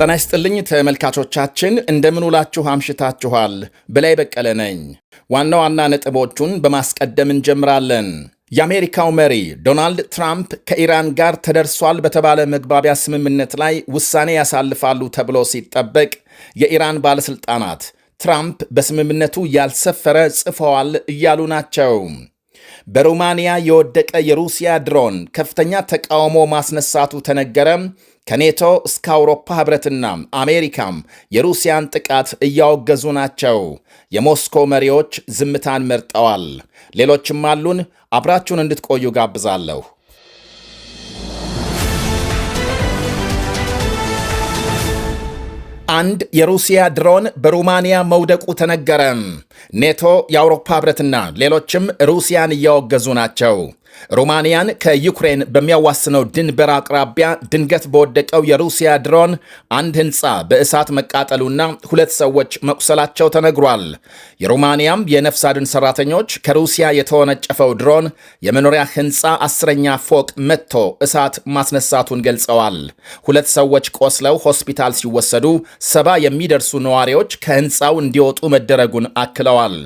ጤና ይስጥልኝ ተመልካቾቻችን፣ እንደምን ውላችሁ አምሽታችኋል? በላይ በቀለ ነኝ። ዋና ዋና ነጥቦቹን በማስቀደም እንጀምራለን። የአሜሪካው መሪ ዶናልድ ትራምፕ ከኢራን ጋር ተደርሷል በተባለ መግባቢያ ስምምነት ላይ ውሳኔ ያሳልፋሉ ተብሎ ሲጠበቅ፣ የኢራን ባለሥልጣናት ትራምፕ በስምምነቱ ያልሰፈረ ጽፈዋል እያሉ ናቸው። በሩማንያ የወደቀ የሩሲያ ድሮን ከፍተኛ ተቃውሞ ማስነሳቱ ተነገረ። ከኔቶ እስከ አውሮፓ ህብረትና አሜሪካም የሩሲያን ጥቃት እያወገዙ ናቸው። የሞስኮ መሪዎች ዝምታን መርጠዋል። ሌሎችም አሉን። አብራችሁን እንድትቆዩ ጋብዛለሁ። አንድ የሩሲያ ድሮን በሩማንያ መውደቁ ተነገረ። ኔቶ፣ የአውሮፓ ህብረትና ሌሎችም ሩሲያን እያወገዙ ናቸው። ሩማንያን ከዩክሬን በሚያዋስነው ድንበር አቅራቢያ ድንገት በወደቀው የሩሲያ ድሮን አንድ ህንፃ በእሳት መቃጠሉና 2 ሰዎች መቁሰላቸው ተነግሯል። የሩማንያም የነፍስ አድን ሰራተኞች ከሩሲያ የተወነጨፈው ድሮን የመኖሪያ ህንፃ 10ኛ ፎቅ መጥቶ እሳት ማስነሳቱን ገልጸዋል። 2 ሰዎች ቆስለው ሆስፒታል ሲወሰዱ 70 የሚደርሱ ነዋሪዎች ከህንፃው እንዲወጡ መደረጉን አክለዋል።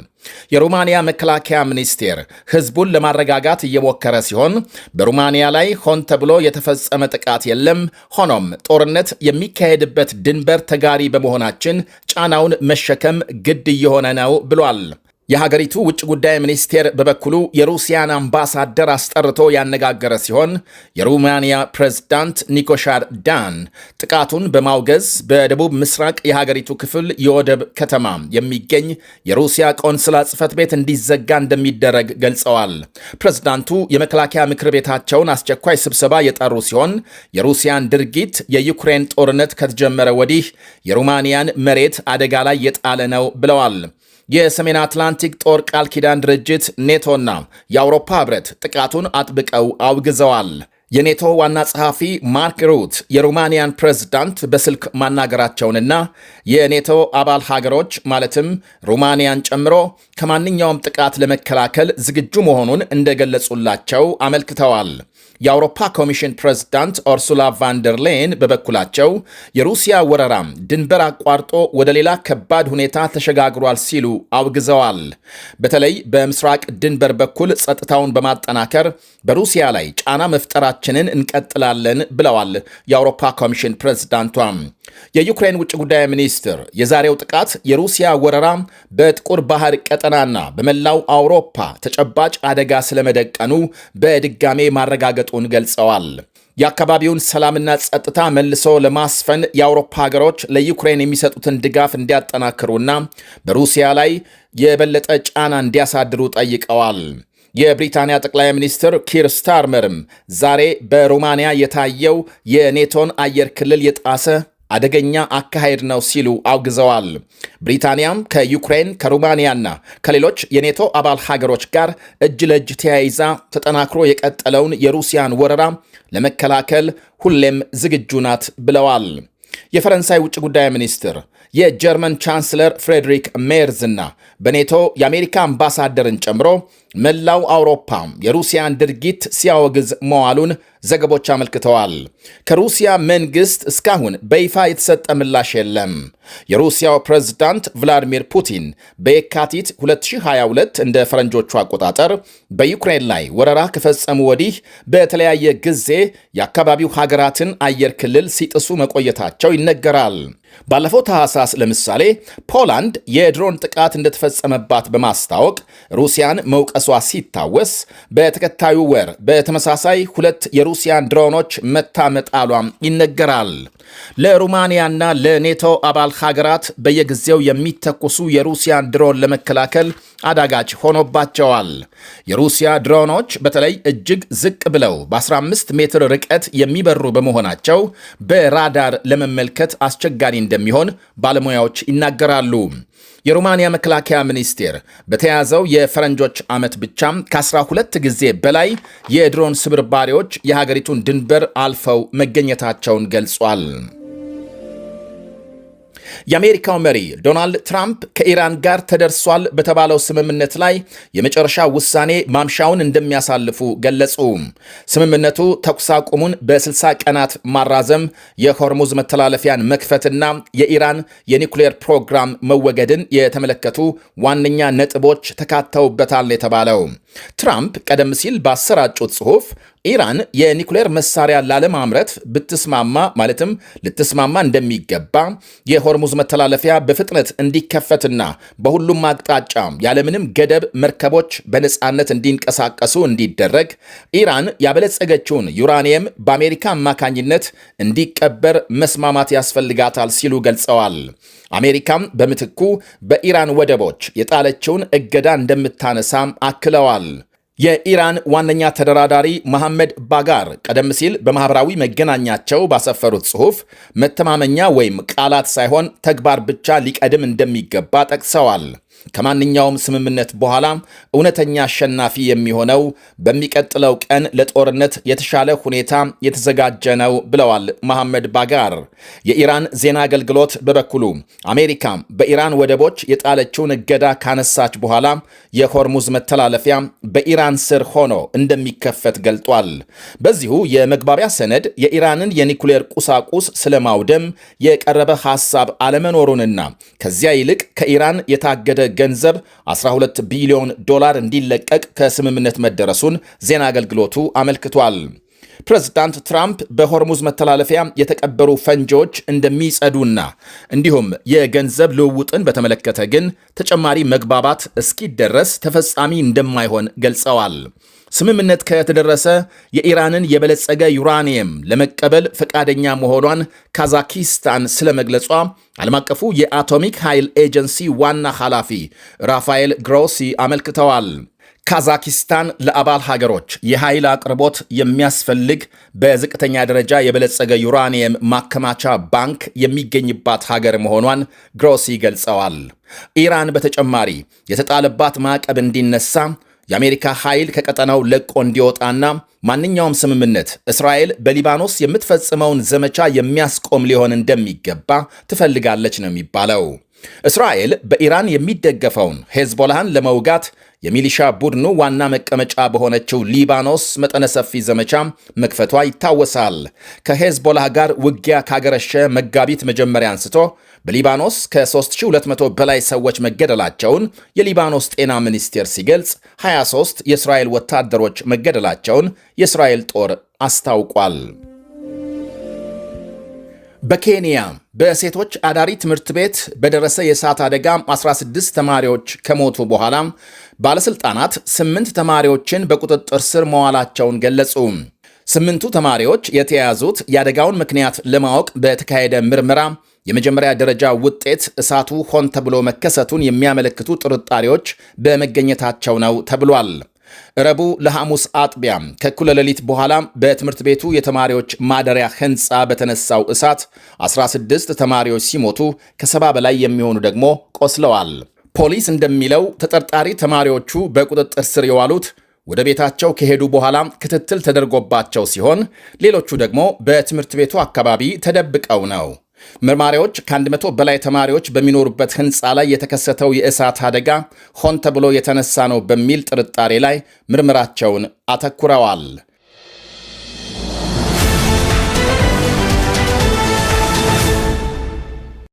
የሩማንያ መከላከያ ሚኒስቴር ህዝቡን ለማረጋጋት እየሞከረ ሲሆን በሩማንያ ላይ ሆን ተብሎ የተፈጸመ ጥቃት የለም፣ ሆኖም ጦርነት የሚካሄድበት ድንበር ተጋሪ በመሆናችን ጫናውን መሸከም ግድ እየሆነ ነው ብሏል። የሀገሪቱ ውጭ ጉዳይ ሚኒስቴር በበኩሉ የሩሲያን አምባሳደር አስጠርቶ ያነጋገረ ሲሆን የሩማንያ ፕሬዝዳንት ኒኮሻር ዳን ጥቃቱን በማውገዝ በደቡብ ምስራቅ የሀገሪቱ ክፍል የወደብ ከተማ የሚገኝ የሩሲያ ቆንስላ ጽሕፈት ቤት እንዲዘጋ እንደሚደረግ ገልጸዋል። ፕሬዝዳንቱ የመከላከያ ምክር ቤታቸውን አስቸኳይ ስብሰባ የጠሩ ሲሆን የሩሲያን ድርጊት የዩክሬን ጦርነት ከተጀመረ ወዲህ የሩማንያን መሬት አደጋ ላይ የጣለ ነው ብለዋል። የሰሜን አትላንቲክ ጦር ቃል ኪዳን ድርጅት ኔቶና የአውሮፓ ህብረት ጥቃቱን አጥብቀው አውግዘዋል። የኔቶ ዋና ጸሐፊ ማርክ ሩት የሩማንያን ፕሬዝዳንት በስልክ ማናገራቸውንና የኔቶ አባል ሀገሮች ማለትም ሩማንያን ጨምሮ ከማንኛውም ጥቃት ለመከላከል ዝግጁ መሆኑን እንደገለጹላቸው አመልክተዋል። የአውሮፓ ኮሚሽን ፕሬዝዳንት ኦርሱላ ቫንደር ሌን በበኩላቸው የሩሲያ ወረራም ድንበር አቋርጦ ወደ ሌላ ከባድ ሁኔታ ተሸጋግሯል ሲሉ አውግዘዋል። በተለይ በምስራቅ ድንበር በኩል ጸጥታውን በማጠናከር በሩሲያ ላይ ጫና መፍጠራችንን እንቀጥላለን ብለዋል። የአውሮፓ ኮሚሽን ፕሬዝዳንቷም የዩክሬን ውጭ ጉዳይ ሚኒስትር የዛሬው ጥቃት የሩሲያ ወረራ በጥቁር ባህር ቀጠናና በመላው አውሮፓ ተጨባጭ አደጋ ስለመደቀኑ በድጋሜ ማረጋገጡን ገልጸዋል። የአካባቢውን ሰላምና ጸጥታ መልሶ ለማስፈን የአውሮፓ ሀገሮች ለዩክሬን የሚሰጡትን ድጋፍ እንዲያጠናክሩና በሩሲያ ላይ የበለጠ ጫና እንዲያሳድሩ ጠይቀዋል። የብሪታንያ ጠቅላይ ሚኒስትር ኪር ስታርመርም ዛሬ በሩማንያ የታየው የኔቶን አየር ክልል የጣሰ አደገኛ አካሄድ ነው ሲሉ አውግዘዋል። ብሪታንያም ከዩክሬን ከሩማንያና ከሌሎች የኔቶ አባል ሀገሮች ጋር እጅ ለእጅ ተያይዛ ተጠናክሮ የቀጠለውን የሩሲያን ወረራ ለመከላከል ሁሌም ዝግጁ ናት ብለዋል። የፈረንሳይ ውጭ ጉዳይ ሚኒስትር የጀርመን ቻንስለር ፍሬድሪክ ሜርዝና በኔቶ የአሜሪካ አምባሳደርን ጨምሮ መላው አውሮፓ የሩሲያን ድርጊት ሲያወግዝ መዋሉን ዘገቦች አመልክተዋል። ከሩሲያ መንግስት እስካሁን በይፋ የተሰጠ ምላሽ የለም። የሩሲያው ፕሬዝዳንት ቭላዲሚር ፑቲን በየካቲት 2022 እንደ ፈረንጆቹ አቆጣጠር በዩክሬን ላይ ወረራ ከፈጸሙ ወዲህ በተለያየ ጊዜ የአካባቢው ሀገራትን አየር ክልል ሲጥሱ መቆየታቸው ይነገራል። ባለፈው ታህሳስ ለምሳሌ ፖላንድ የድሮን ጥቃት እንደተፈጸመባት በማስታወቅ ሩሲያን መውቀሷ ሲታወስ፣ በተከታዩ ወር በተመሳሳይ 2 የሩሲያን ድሮኖች መታ መጣሏም ይነገራል። ለሩማንያና ለኔቶ አባል ሀገራት በየጊዜው የሚተኩሱ የሩሲያን ድሮን ለመከላከል አዳጋች ሆኖባቸዋል። የሩሲያ ድሮኖች በተለይ እጅግ ዝቅ ብለው በ15 ሜትር ርቀት የሚበሩ በመሆናቸው በራዳር ለመመልከት አስቸጋሪ እንደሚሆን ባለሙያዎች ይናገራሉ። የሩማንያ መከላከያ ሚኒስቴር በተያዘው የፈረንጆች ዓመት ብቻም ከ12 ጊዜ በላይ የድሮን ስብርባሪዎች የሀገሪቱን ድንበር አልፈው መገኘታቸውን ገልጿል። የአሜሪካው መሪ ዶናልድ ትራምፕ ከኢራን ጋር ተደርሷል በተባለው ስምምነት ላይ የመጨረሻ ውሳኔ ማምሻውን እንደሚያሳልፉ ገለጹ። ስምምነቱ ተኩስ አቁሙን በ60 ቀናት ማራዘም፣ የሆርሙዝ መተላለፊያን መክፈትና የኢራን የኒውክሌር ፕሮግራም መወገድን የተመለከቱ ዋነኛ ነጥቦች ተካተውበታል የተባለው ትራምፕ ቀደም ሲል ባሰራጩት ጽሑፍ ኢራን የኒውክሌር መሳሪያ ላለማምረት ብትስማማ ማለትም ልትስማማ እንደሚገባ የሆርሙዝ መተላለፊያ በፍጥነት እንዲከፈትና በሁሉም አቅጣጫ ያለምንም ገደብ መርከቦች በነፃነት እንዲንቀሳቀሱ እንዲደረግ ኢራን ያበለጸገችውን ዩራኒየም በአሜሪካ አማካኝነት እንዲቀበር መስማማት ያስፈልጋታል ሲሉ ገልጸዋል። አሜሪካም በምትኩ በኢራን ወደቦች የጣለችውን እገዳ እንደምታነሳም አክለዋል። የኢራን ዋነኛ ተደራዳሪ መሐመድ ባጋር ቀደም ሲል በማኅበራዊ መገናኛቸው ባሰፈሩት ጽሑፍ መተማመኛ ወይም ቃላት ሳይሆን ተግባር ብቻ ሊቀድም እንደሚገባ ጠቅሰዋል። ከማንኛውም ስምምነት በኋላ እውነተኛ አሸናፊ የሚሆነው በሚቀጥለው ቀን ለጦርነት የተሻለ ሁኔታ የተዘጋጀ ነው ብለዋል መሐመድ ባጋር። የኢራን ዜና አገልግሎት በበኩሉ አሜሪካ በኢራን ወደቦች የጣለችውን እገዳ ካነሳች በኋላ የሆርሙዝ መተላለፊያ በኢራን ስር ሆኖ እንደሚከፈት ገልጧል። በዚሁ የመግባቢያ ሰነድ የኢራንን የኒኩሌር ቁሳቁስ ስለማውደም የቀረበ ሐሳብ አለመኖሩንና ከዚያ ይልቅ ከኢራን የታገደ ገንዘብ 12 ቢሊዮን ዶላር እንዲለቀቅ ከስምምነት መደረሱን ዜና አገልግሎቱ አመልክቷል። ፕሬዝዳንት ትራምፕ በሆርሙዝ መተላለፊያ የተቀበሩ ፈንጂዎች እንደሚጸዱና እንዲሁም የገንዘብ ልውውጥን በተመለከተ ግን ተጨማሪ መግባባት እስኪደረስ ተፈጻሚ እንደማይሆን ገልጸዋል። ስምምነት ከተደረሰ የኢራንን የበለጸገ ዩራኒየም ለመቀበል ፈቃደኛ መሆኗን ካዛኪስታን ስለመግለጿ ዓለም አቀፉ የአቶሚክ ኃይል ኤጀንሲ ዋና ኃላፊ ራፋኤል ግሮሲ አመልክተዋል። ካዛኪስታን ለአባል ሀገሮች የኃይል አቅርቦት የሚያስፈልግ በዝቅተኛ ደረጃ የበለጸገ ዩራኒየም ማከማቻ ባንክ የሚገኝባት ሀገር መሆኗን ግሮሲ ገልጸዋል። ኢራን በተጨማሪ የተጣለባት ማዕቀብ እንዲነሳ የአሜሪካ ኃይል ከቀጠናው ለቆ እንዲወጣና ማንኛውም ስምምነት እስራኤል በሊባኖስ የምትፈጽመውን ዘመቻ የሚያስቆም ሊሆን እንደሚገባ ትፈልጋለች ነው የሚባለው። እስራኤል በኢራን የሚደገፈውን ሄዝቦላህን ለመውጋት የሚሊሻ ቡድኑ ዋና መቀመጫ በሆነችው ሊባኖስ መጠነ ሰፊ ዘመቻ መክፈቷ ይታወሳል። ከሄዝቦላህ ጋር ውጊያ ካገረሸ መጋቢት መጀመሪያ አንስቶ በሊባኖስ ከ3200 በላይ ሰዎች መገደላቸውን የሊባኖስ ጤና ሚኒስቴር ሲገልጽ 23 የእስራኤል ወታደሮች መገደላቸውን የእስራኤል ጦር አስታውቋል። በኬንያ በሴቶች አዳሪ ትምህርት ቤት በደረሰ የእሳት አደጋ 16 ተማሪዎች ከሞቱ በኋላ ባለሥልጣናት 8 ተማሪዎችን በቁጥጥር ስር መዋላቸውን ገለጹ። 8ቱ ተማሪዎች የተያዙት የአደጋውን ምክንያት ለማወቅ በተካሄደ ምርመራ የመጀመሪያ ደረጃ ውጤት እሳቱ ሆን ተብሎ መከሰቱን የሚያመለክቱ ጥርጣሬዎች በመገኘታቸው ነው ተብሏል። ረቡዕ ለሐሙስ አጥቢያ ከእኩለ ሌሊት በኋላ በትምህርት ቤቱ የተማሪዎች ማደሪያ ሕንፃ በተነሳው እሳት 16 ተማሪዎች ሲሞቱ ከ70 በላይ የሚሆኑ ደግሞ ቆስለዋል። ፖሊስ እንደሚለው ተጠርጣሪ ተማሪዎቹ በቁጥጥር ስር የዋሉት ወደ ቤታቸው ከሄዱ በኋላ ክትትል ተደርጎባቸው ሲሆን ሌሎቹ ደግሞ በትምህርት ቤቱ አካባቢ ተደብቀው ነው። መርማሪዎች ከ100 በላይ ተማሪዎች በሚኖሩበት ሕንፃ ላይ የተከሰተው የእሳት አደጋ ሆን ተብሎ የተነሳ ነው በሚል ጥርጣሬ ላይ ምርመራቸውን አተኩረዋል።